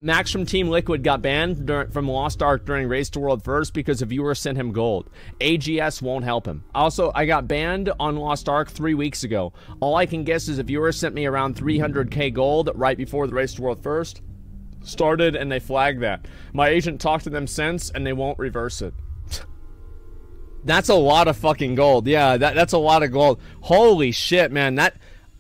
Max from Team Liquid got banned from Lost Ark during Race to World First because a viewer sent him gold. AGS won't help him. Also, I got banned on Lost Ark 3 weeks ago. All I can guess is a viewer sent me around 300k gold right before the Race to World First started, and they flagged that. My agent talked to them since, and they won't reverse it. That's a lot of fucking gold. Yeah, that's a lot of gold. Holy shit, man.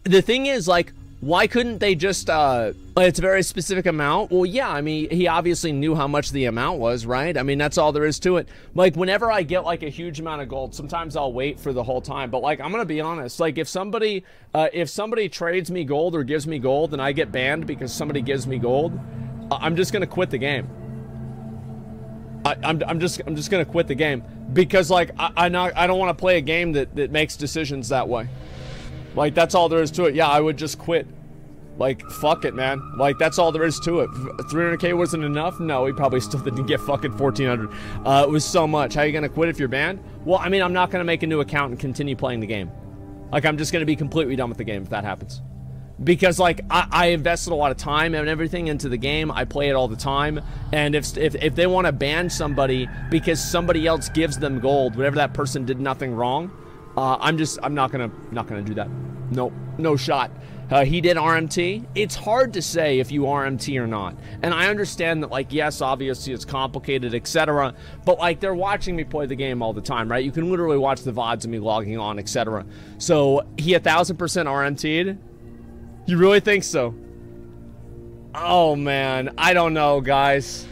The thing is, like, why couldn't they just, it's a very specific amount? Well, yeah, I mean, he obviously knew how much the amount was, right? I mean, that's all there is to it. Like, whenever I get, like, a huge amount of gold, sometimes I'll wait for the whole time. But, like, I'm gonna be honest. Like, if somebody trades me gold or gives me gold and I get banned because somebody gives me gold, I'm just gonna quit the game. I'm just gonna quit the game. Because, like, I don't want to play a game that makes decisions that way. Like, that's all there is to it. Yeah, I would just quit. Like, fuck it, man. Like, that's all there is to it. 300k wasn't enough? No, he probably still didn't get fucking 1400. It was so much. How are you gonna quit if you're banned? Well, I mean, I'm not gonna make a new account and continue playing the game. Like, I'm just gonna be completely done with the game if that happens. Because, like, I invested a lot of time and everything into the game. I play it all the time. And if they want to ban somebody because somebody else gives them gold, whatever that person did nothing wrong, I'm not gonna do that. Nope, no shot. He did RMT. It's hard to say if you RMT or not. And I understand that, like, yes, obviously it's complicated, etc. But, like, they're watching me play the game all the time, right? You can literally watch the VODs of me logging on, etc. So he 1000% RMT'd. You really think so? Oh, man. I don't know, guys.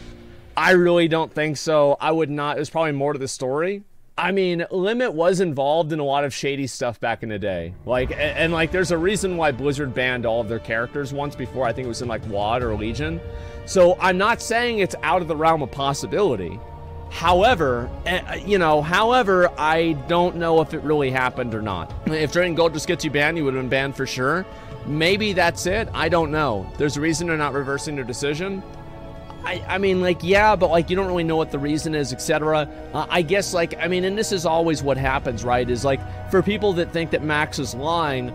I really don't think so. I would not. There's probably more to the story. I mean, Limit was involved in a lot of shady stuff back in the day. Like, and like, there's a reason why Blizzard banned all of their characters once before. I think it was in, like, WoD or Legion. So, I'm not saying it's out of the realm of possibility. However, I don't know if it really happened or not. If trading gold just gets you banned, you would have been banned for sure. Maybe that's it. I don't know. There's a reason they're not reversing their decision. I mean, like, yeah, but, like, you don't really know what the reason is, etc. I guess, like, I mean, and this is always what happens, right, is, like, for people that think that Max is lying,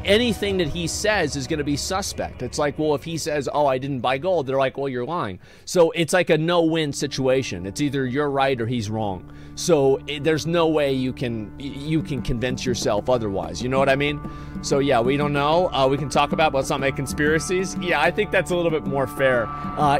anything that he says is going to be suspect. It's like, well, if he says, oh, I didn't buy gold, they're like, well, you're lying. So it's like a no-win situation. It's either you're right or he's wrong. So there's no way you can convince yourself otherwise. You know what I mean? So, yeah, we don't know. We can talk about, but let's not make conspiracies. Yeah, I think that's a little bit more fair.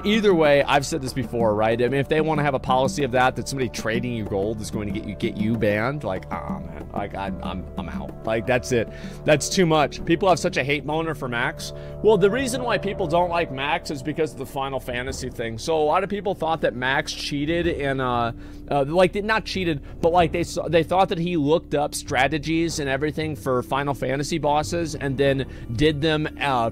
Either way, I've said this before, right? I mean, if they want to have a policy of that somebody trading you gold is going to get you banned, like, man, like, I'm out. Like, that's it. That's too much. People have such a hate moaner for Max. Well, the reason why people don't like Max is because of the Final Fantasy thing. So a lot of people thought that Max cheated and, like, not cheated, but, like, they thought that he looked up strategies and everything for Final Fantasy bosses and then did them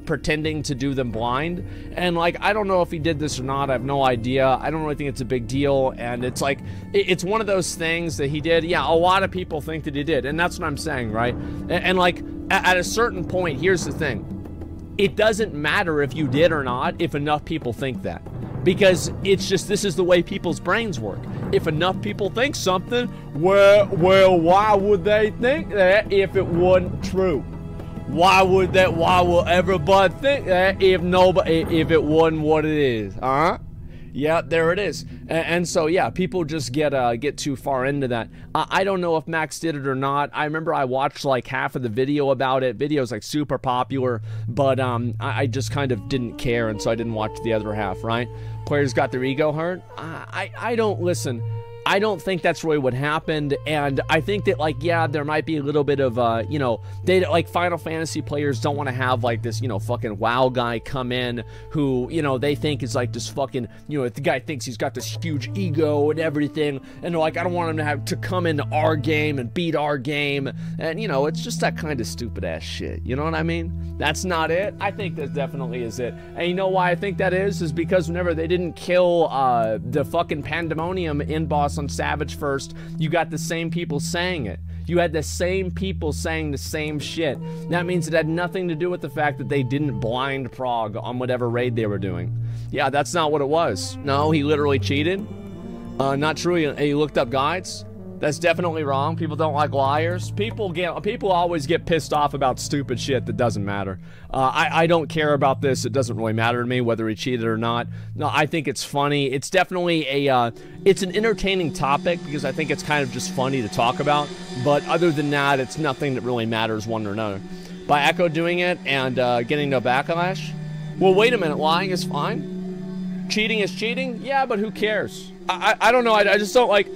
pretending to do them blind. And, like, I don't know if he did this or not. I have no idea. I don't really think it's a big deal. And it's like, it's one of those things that he did. Yeah, a lot of people think that he did. And that's what I'm saying, right? And like, at a certain point, here's the thing. It doesn't matter if you did or not if enough people think that. Because it's just, this is the way people's brains work. If enough people think something, well, why would they think that if it wasn't true? Why will everybody think that if it wasn't what it is? Huh? Yeah, there it is. And so, yeah, people just get too far into that. I don't know if Max did it or not. I remember I watched, like, half of the video about it. Video's, like, super popular, but I just kind of didn't care, and so I didn't watch the other half, right? Players got their ego hurt. I don't listen. I don't think that's really what happened, and I think that, like, yeah, there might be a little bit of, you know, they, like, Final Fantasy players don't want to have, like, this, you know, fucking WoW guy come in who, you know, they think is, like, this fucking, you know, the guy thinks he's got this huge ego and everything, and they're like, I don't want him to come into our game and beat our game, and, you know, it's just that kind of stupid-ass shit, you know what I mean? That's not it. I think that definitely is it, and you know why I think that is because whenever they didn't kill, the fucking Pandemonium in boss on Savage first, you got the same people saying it. You had the same people saying the same shit. That means it had nothing to do with the fact that they didn't blind prog on whatever raid they were doing. Yeah, that's not what it was. No, he literally cheated. Not true. He looked up guides. That's definitely wrong. People don't like liars. People always get pissed off about stupid shit that doesn't matter. I don't care about this. It doesn't really matter to me whether he cheated or not. No, I think it's funny. It's definitely it's an entertaining topic because I think it's kind of just funny to talk about. But other than that, it's nothing that really matters one or another. By Echo doing it and getting no backlash, well, wait a minute. Lying is fine. Cheating is cheating. Yeah, but who cares? I don't know. I just don't like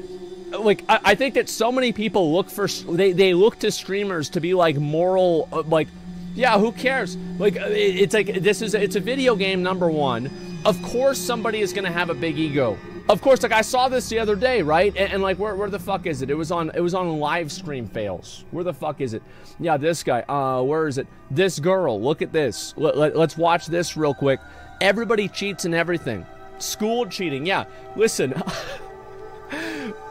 I think that so many people look for they look to streamers to be like moral yeah, who cares? Like it's like it's a video game, number one. Of course somebody is gonna have a big ego. Of course, like I saw this the other day, right? And like where the fuck is it? It was on live stream fails. Where the fuck is it? Yeah, this guy. Where is it? This girl. Look at this. Let's watch this real quick. Everybody cheats and everything. School cheating. Yeah. Listen.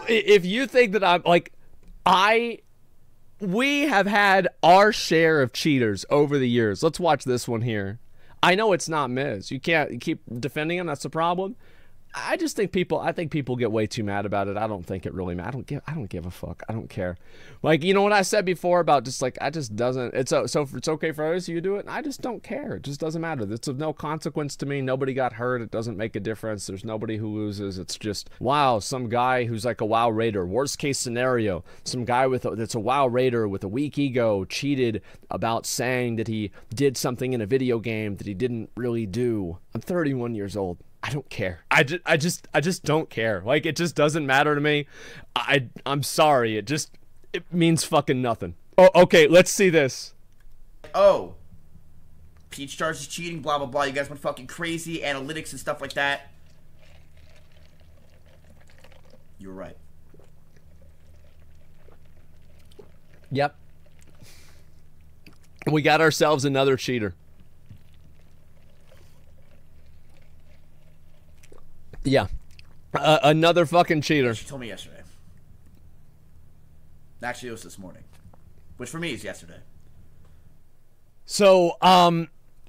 If you think that I'm like, we have had our share of cheaters over the years. Let's watch this one here. I know it's not Miz. You can't keep defending him. That's the problem. I just think I think people get way too mad about it. I don't think it really matters. I don't give a fuck. I don't care. Like, you know what I said before about just like, so if it's okay for others, you do it. I just don't care. It just doesn't matter. It's of no consequence to me. Nobody got hurt. It doesn't make a difference. There's nobody who loses. It's just, wow, some guy who's like a WoW raider. Worst case scenario, some guy that's a WoW raider with a weak ego cheated about saying that he did something in a video game that he didn't really do. I'm 31 years old. I don't care. I just don't care. Like, it just doesn't matter to me. I'm sorry. It means fucking nothing. Oh, okay, let's see this. Oh, Peach charges cheating, blah, blah, blah. You guys went fucking crazy, analytics and stuff like that. You were right. Yep. We got ourselves another cheater. Yeah. Another fucking cheater. She told me yesterday. Actually, it was this morning. Which for me is yesterday. So,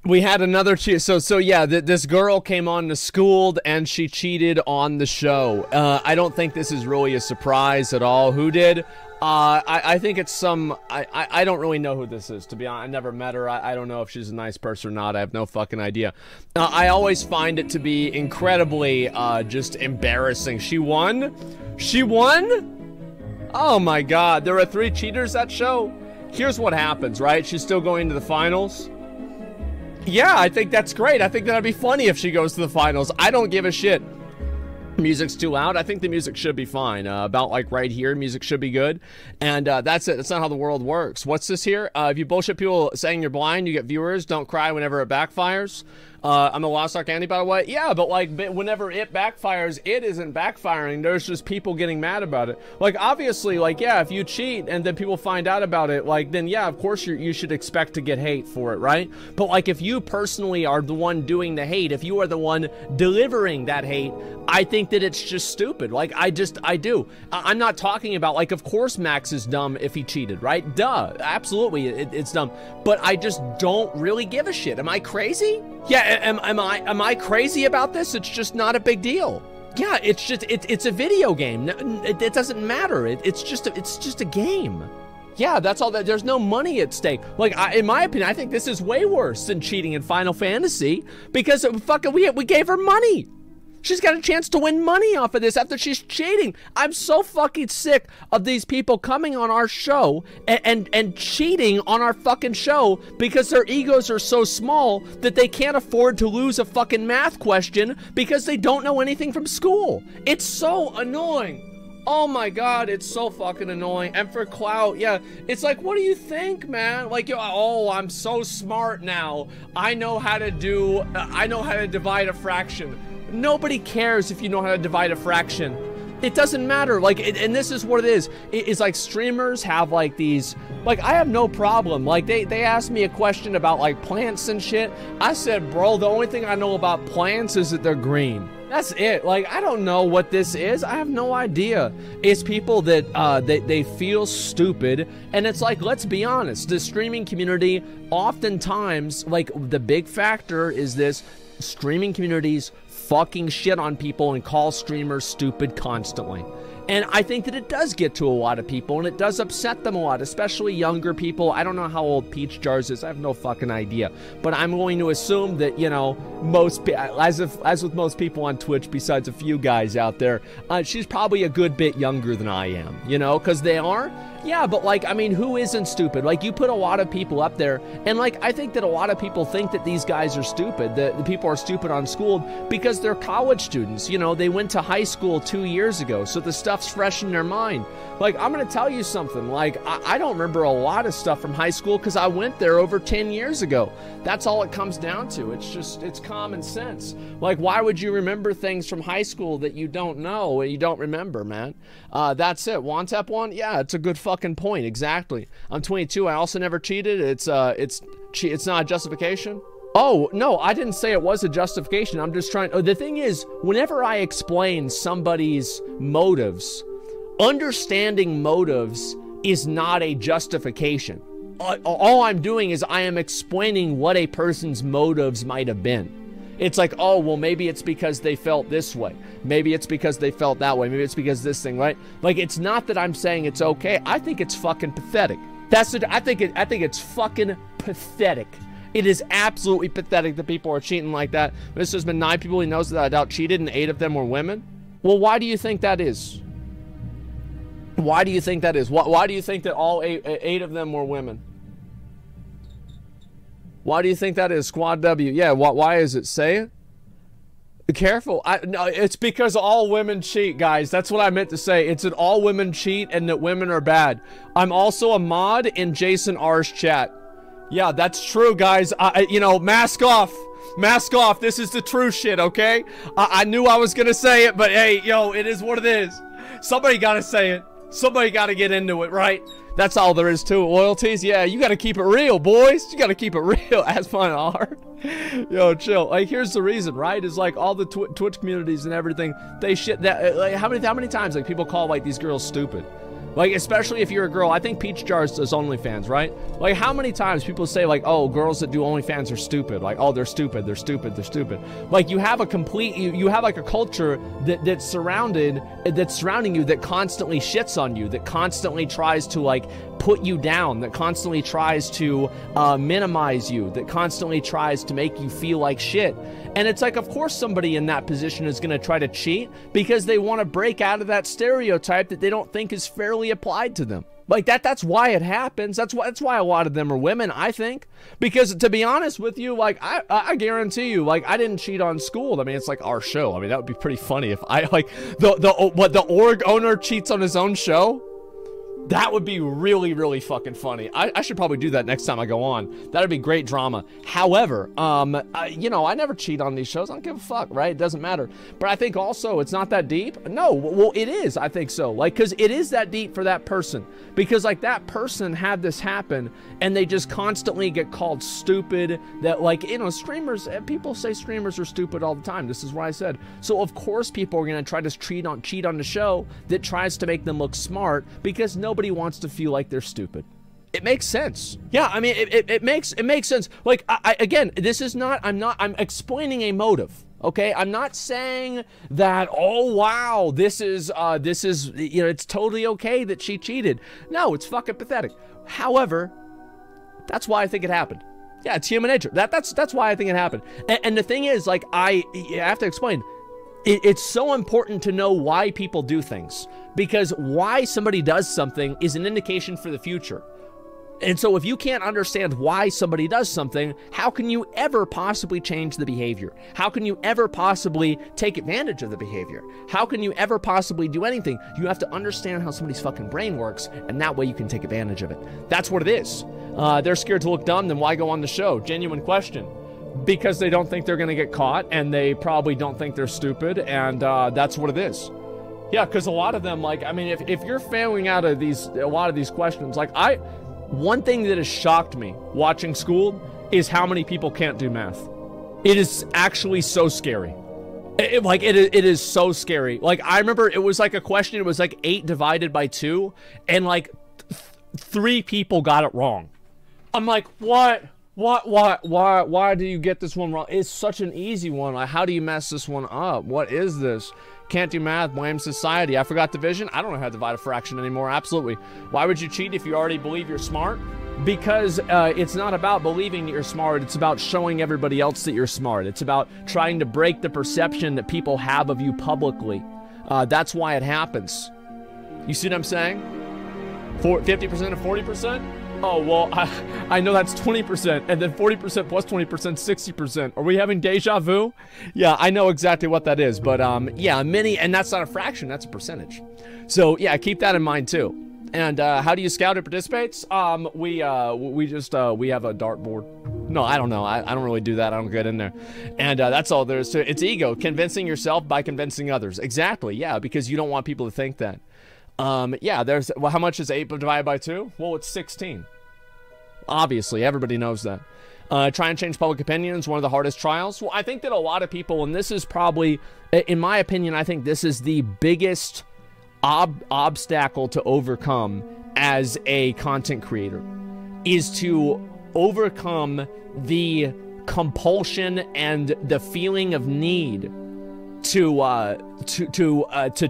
we had another cheat. So yeah, this girl came on to Schooled and she cheated on the show. I don't think this is really a surprise at all. Who did? I think it's I don't really know who this is, to be honest. I never met her. I don't know if she's a nice person or not. I have no fucking idea. I always find it to be incredibly, just embarrassing. She won? She won? Oh my god, there are 3 cheaters that show? Here's what happens, right? She's still going to the finals. Yeah, I think that's great. I think that'd be funny if she goes to the finals. I don't give a shit. Music's too loud. I think the music should be fine. About like right here, music should be good. And that's it. That's not how the world works. What's this here? If you bullshit people saying you're blind, you get viewers. Don't cry whenever it backfires. I'm a Lost Ark Andy, by the way. Yeah, but like whenever it backfires, it isn't backfiring. There's just people getting mad about it. Like, obviously, like, yeah, if you cheat and then people find out about it, like, then yeah, of course you should expect to get hate for it, right? But like, if you personally are the one doing the hate, if you are the one delivering that hate, I think that it's just stupid. Like, I do. I'm not talking about, like, of course Max is dumb if he cheated, right? Duh, absolutely, it's dumb. But I just don't really give a shit. Am I crazy? Yeah, am I crazy about this? It's just not a big deal. Yeah, it's a video game. It doesn't matter. It's just a game. Yeah, that's all. There's no money at stake. Like, in my opinion, I think this is way worse than cheating in Final Fantasy because fucking we gave her money. She's got a chance to win money off of this after she's cheating. I'm so fucking sick of these people coming on our show and cheating on our fucking show because their egos are so small that they can't afford to lose a fucking math question because they don't know anything from school. It's so annoying. Oh my god, it's so fucking annoying. And for clout, yeah, it's like, what do you think, man? Like, oh, I'm so smart now. I know how to divide a fraction. Nobody cares if you know how to divide a fraction. It doesn't matter. Like, and this is what it is. It's like streamers have like these, like, I have no problem. Like, they asked me a question about like plants and shit. I said, bro, the only thing I know about plants is that they're green. That's it. Like, I don't know what this is. I have no idea. It's people that they feel stupid, and it's like, let's be honest, the streaming community oftentimes, like, the big factor is this: streaming communities fucking shit on people and call streamers stupid constantly. And I think that it does get to a lot of people, and it does upset them a lot, especially younger people. I don't know how old Peach Jars is. I have no fucking idea. But I'm going to assume that, you know, as with most people on Twitch, besides a few guys out there, she's probably a good bit younger than I am, you know, because they are. Yeah, but, like, I mean, who isn't stupid? Like, you put a lot of people up there, and, like, I think that a lot of people think that these guys are stupid, that the people are stupid on school because they're college students. You know, they went to high school 2 years ago, so the stuff's fresh in their mind. Like, I'm going to tell you something. Like, I don't remember a lot of stuff from high school because I went there over 10 years ago. That's all it comes down to. It's just, it's common sense. Like, why would you remember things from high school that you don't know and you don't remember, man? That's it. Wantep one? Yeah, it's a good fucking point. Exactly. I'm 22. I also never cheated. It's not a justification. Oh, no, I didn't say it was a justification. I'm just trying. The thing is, whenever I explain somebody's motives, understanding motives is not a justification. All I'm doing is I am explaining what a person's motives might have been. It's like, oh, well, maybe it's because they felt this way. Maybe it's because they felt that way. Maybe it's because this thing, right? Like, it's not that I'm saying it's okay. I think it's fucking pathetic. I think it's fucking pathetic. It is absolutely pathetic that people are cheating like that. This has been 9 people he knows that I doubt cheated, and 8 of them were women. Well, why do you think that is? Why do you think that is? Why do you think that all 8 of them were women? Why do you think that is? Squad W. Yeah, why is it? Say it. Be careful. No, it's because all women cheat, guys. That's what I meant to say. It's that all women cheat and that women are bad. I'm also a mod in Jason R's chat. Yeah, that's true, guys. You know, mask off. Mask off. This is the true shit, okay? I knew I was gonna say it, but hey, yo, it is what it is. Somebody gotta say it. Somebody gotta get into it, right? That's all there is to it. Loyalties, yeah, you gotta keep it real, boys. You gotta keep it real. As fun art. Yo, chill. Like, here's the reason, right? Is like all the Twitch communities and everything, they shit that. Like, how many times like people call like these girls stupid? Like, especially if you're a girl. I think Peach Jars does OnlyFans, right? Like, how many times people say, like, oh, girls that do OnlyFans are stupid. Like, oh, they're stupid, they're stupid, they're stupid. Like, you have a complete, you have, like, a culture that's surrounding you that constantly shits on you, that constantly tries to, like, put you down, that constantly tries to minimize you, that constantly tries to make you feel like shit. And it's like, of course somebody in that position is going to try to cheat because they want to break out of that stereotype that they don't think is fairly applied to them. Like, that's why it happens. That's why a lot of them are women, I think. Because, to be honest with you, like, I guarantee you, like, I didn't cheat on school. I mean, it's like our show. I mean, that would be pretty funny if I, like, the org owner cheats on his own show. That would be really, really fucking funny. I should probably do that next time I go on. That'd be great drama. However, you know, I never cheat on these shows. I don't give a fuck, right? It doesn't matter. But I think also it's not that deep. No, well, it is. I think so. Like, because it is that deep for that person. Because, like, that person had this happen, and they just constantly get called stupid. That, like, you know, streamers, people say streamers are stupid all the time. This is what I said. So, of course, people are going to try to cheat on the show that tries to make them look smart because nobody wants to feel like they're stupid. It makes sense. Yeah, I mean, it makes sense. Like, again, this is not, I'm explaining a motive. Okay, I'm not saying that, oh wow, this is, you know, it's totally okay that she cheated. No, it's fucking pathetic. However, that's why I think it happened. Yeah, it's human nature. That's why I think it happened. And the thing is, like, I have to explain, it's so important to know why people do things, because why somebody does something is an indication for the future. And so if you can't understand why somebody does something, how can you ever possibly change the behavior? How can you ever possibly take advantage of the behavior? How can you ever possibly do anything? You have to understand how somebody's fucking brain works, and that way you can take advantage of it. That's what it is. They're scared to look dumb, then why go on the show? Genuine question. Because they don't think they're gonna get caught, and they probably don't think they're stupid, and that's what it is. Yeah, because a lot of them, like, I mean, if you're failing out of a lot of these questions, like, one thing that has shocked me watching school is how many people can't do math. It is actually so scary. It is so scary. Like, I remember it was like a question, it was like 8 divided by 2, and like 3 people got it wrong. I'm like, what? Why do you get this one wrong? It's such an easy one. Like, how do you mess this one up? What is this? Can't do math, blame society. I forgot division. I don't know how to divide a fraction anymore. Absolutely. Why would you cheat if you already believe you're smart? Because it's not about believing that you're smart. It's about showing everybody else that you're smart. It's about trying to break the perception that people have of you publicly. That's why it happens. You see what I'm saying? 50% of 40%? Oh, well, I know that's 20%, and then 40% plus 20%, 60%. Are we having deja vu? Yeah, I know exactly what that is, but yeah, and that's not a fraction, that's a percentage. So yeah, keep that in mind too. And how do you scout who participates? We have a dartboard. No, I don't know. I don't really do that. I don't get in there. And that's all there is to it. It's ego, convincing yourself by convincing others. Exactly, yeah, because you don't want people to think that. Yeah, well, how much is 8 divided by 2? Well, it's 16. Obviously, everybody knows that. Try and change public opinion is one of the hardest trials. Well, I think that a lot of people, and this is probably, in my opinion, I think this is the biggest obstacle to overcome as a content creator, is to overcome the compulsion and the feeling of need to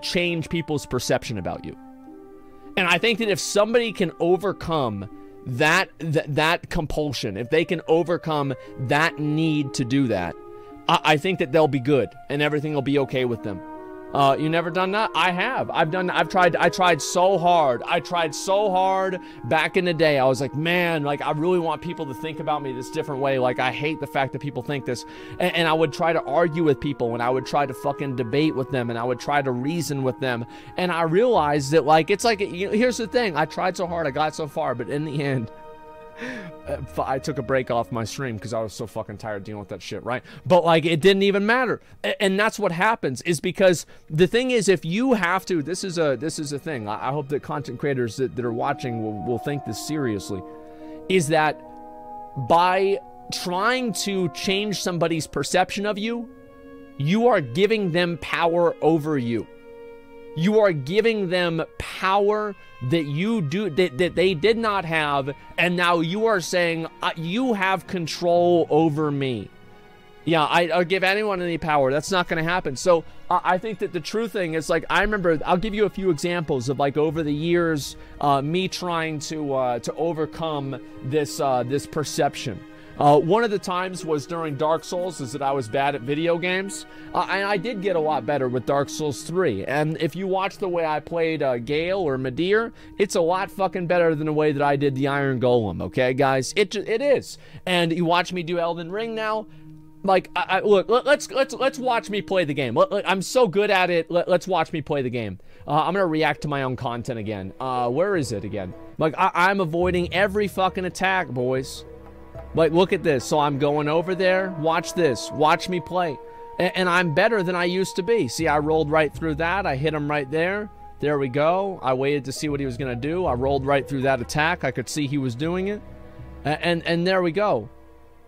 change people's perception about you. And I think that if somebody can overcome that compulsion, if they can overcome that need to do that, I think that they'll be good and everything will be okay with them. You never done that? I have. I tried so hard. I tried so hard back in the day. I was like, man, like, I really want people to think about me this different way. Like, I hate the fact that people think this. And I would try to argue with people, and I would try to fucking debate with them, and I would try to reason with them. And I realized that, like, it's like, you know, here's the thing. I tried so hard. I got so far. But in the end, I took a break off my stream because I was so fucking tired dealing with that shit, right? But, like, it didn't even matter. And that's what happens, is because the thing is, if you have to, this is a thing. I hope that content creators that are watching will think this seriously, is that by trying to change somebody's perception of you, you are giving them power over you. You are giving them power that they did not have, and now you are saying, you have control over me. Yeah, I'll give anyone any power. That's not going to happen. So I think that the true thing is, like, I remember, I'll give you a few examples of, like, over the years, me trying to overcome this perception. One of the times was during Dark Souls, is that I was bad at video games. And I did get a lot better with Dark Souls 3. And if you watch the way I played Gale or Midir, it's a lot fucking better than the way that I did the Iron Golem, okay, guys? It is. And you watch me do Elden Ring now, like, look, let's watch me play the game. I'm so good at it. Let's watch me play the game. I'm gonna react to my own content again. Where is it again? Like, I'm avoiding every fucking attack, boys. Like, look at this. So I'm going over there. Watch this. Watch me play. And I'm better than I used to be. See, I rolled right through that. I hit him right there. There we go. I waited to see what he was going to do. I rolled right through that attack. I could see he was doing it. And there we go.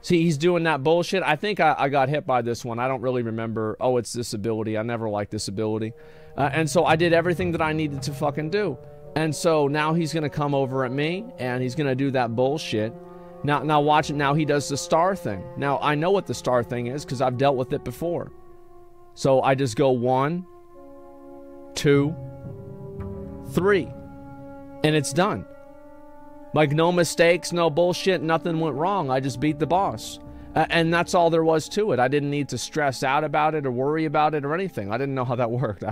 See, he's doing that bullshit. I think I got hit by this one. I don't really remember. Oh, it's this ability. I never liked this ability. And so I did everything that I needed to fucking do. And so now he's going to come over at me, and he's going to do that bullshit. Now watch it. Now he does the star thing. Now I know what the star thing is because I've dealt with it before. So I just go 1, 2, 3, and it's done. Like, no mistakes, no bullshit, nothing went wrong. I just beat the boss. And that's all there was to it. I didn't need to stress out about it or worry about it or anything. I didn't know how that worked.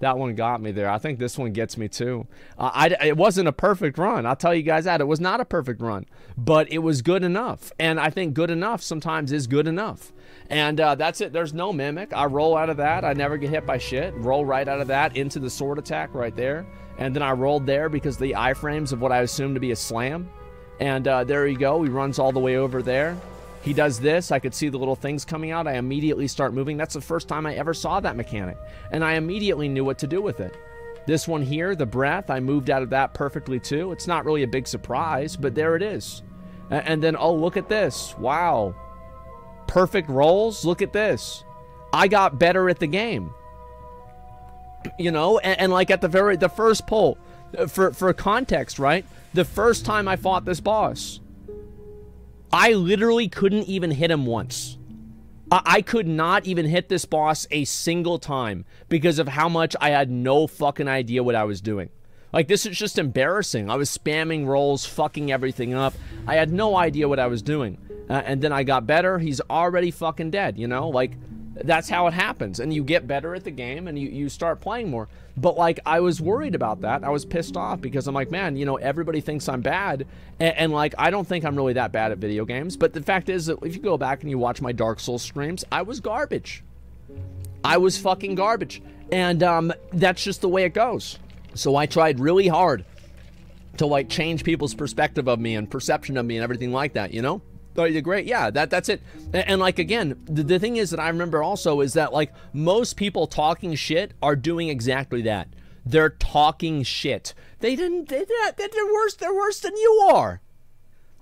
That one got me there. I think this one gets me too. It wasn't a perfect run. I'll tell you guys that. It was not a perfect run. But it was good enough. And I think good enough sometimes is good enough. And that's it. There's no mimic. I roll out of that. I never get hit by shit. Roll right out of that into the sword attack right there. And then I rolled there because the iframes of what I assumed to be a slam. And there you go. He runs all the way over there. He does this. I could see the little things coming out. I immediately start moving. That's the first time I ever saw that mechanic. And I immediately knew what to do with it. This one here, the breath, I moved out of that perfectly too. It's not really a big surprise, but there it is. And then, oh, look at this. Wow. Perfect rolls. Look at this. I got better at the game. You know, and like at the first pull, for context, right? The first time I fought this boss, I literally couldn't even hit him once. I could not even hit this boss a single time because of how much I had no fucking idea what I was doing. Like, this is just embarrassing. I was spamming rolls, fucking everything up. I had no idea what I was doing. And then I got better. He's already fucking dead, you know? Like, that's how it happens. And you get better at the game and you start playing more. But, like, I was worried about that. I was pissed off because I'm like, man, you know, everybody thinks I'm bad. And like, I don't think I'm really that bad at video games. But the fact is that if you go back and you watch my Dark Souls streams, I was garbage. I was fucking garbage. And that's just the way it goes. So I tried really hard to, like, change people's perspective of me and perception of me and everything like that, you know? Oh, you're great. Yeah, that's it. And like, again, the thing is that I remember also is that, like, most people talking shit are doing exactly that. They're talking shit. They're worse. They're worse than you are.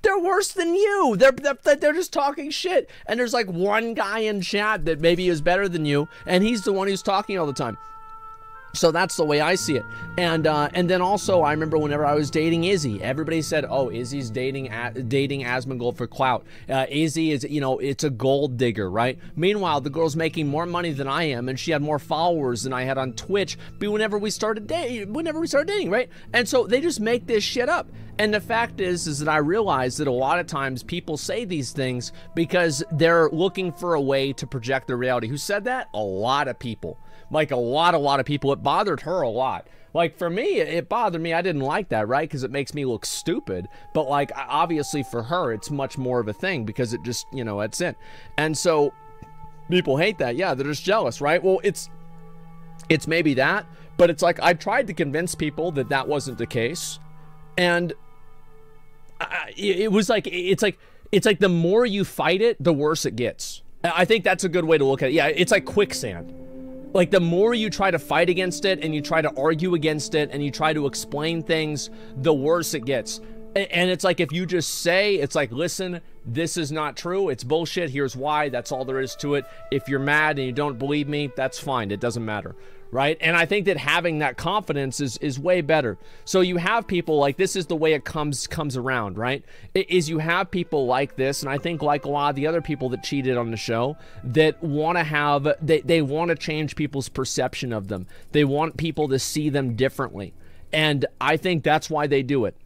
They're worse than you. They're just talking shit. And there's like one guy in chat that maybe is better than you, and he's the one who's talking all the time. So that's the way I see it. And then also, I remember whenever I was dating Izzy, everybody said, oh, Izzy's dating Asmongold for clout. Izzy is, you know, it's a gold digger, right? Meanwhile, the girl's making more money than I am, and she had more followers than I had on Twitch whenever we started dating, right? And so they just make this shit up. And the fact is that I realize that a lot of times people say these things because they're looking for a way to project their reality. Who said that? A lot of people. Like, a lot of people. It bothered her a lot. Like, for me, it bothered me. I didn't like that, right? Because it makes me look stupid. But, like, obviously for her, it's much more of a thing because it just, you know, that's it. And so people hate that. Yeah, they're just jealous, right? Well, it's maybe that. But it's like, I tried to convince people that that wasn't the case. And it was like, it's like the more you fight it, the worse it gets. I think that's a good way to look at it. Yeah, it's like quicksand. Like, the more you try to fight against it and you try to argue against it and you try to explain things, the worse it gets. And it's like, if you just say, it's like, listen, this is not true. It's bullshit. Here's why. That's all there is to it. If you're mad and you don't believe me, that's fine. It doesn't matter. Right? And I think that having that confidence is way better. So you have people like, this is the way it comes around, right? Is you have people like this, and I think like a lot of the other people that cheated on the show, that want to have, they want to change people's perception of them. They want people to see them differently. And I think that's why they do it.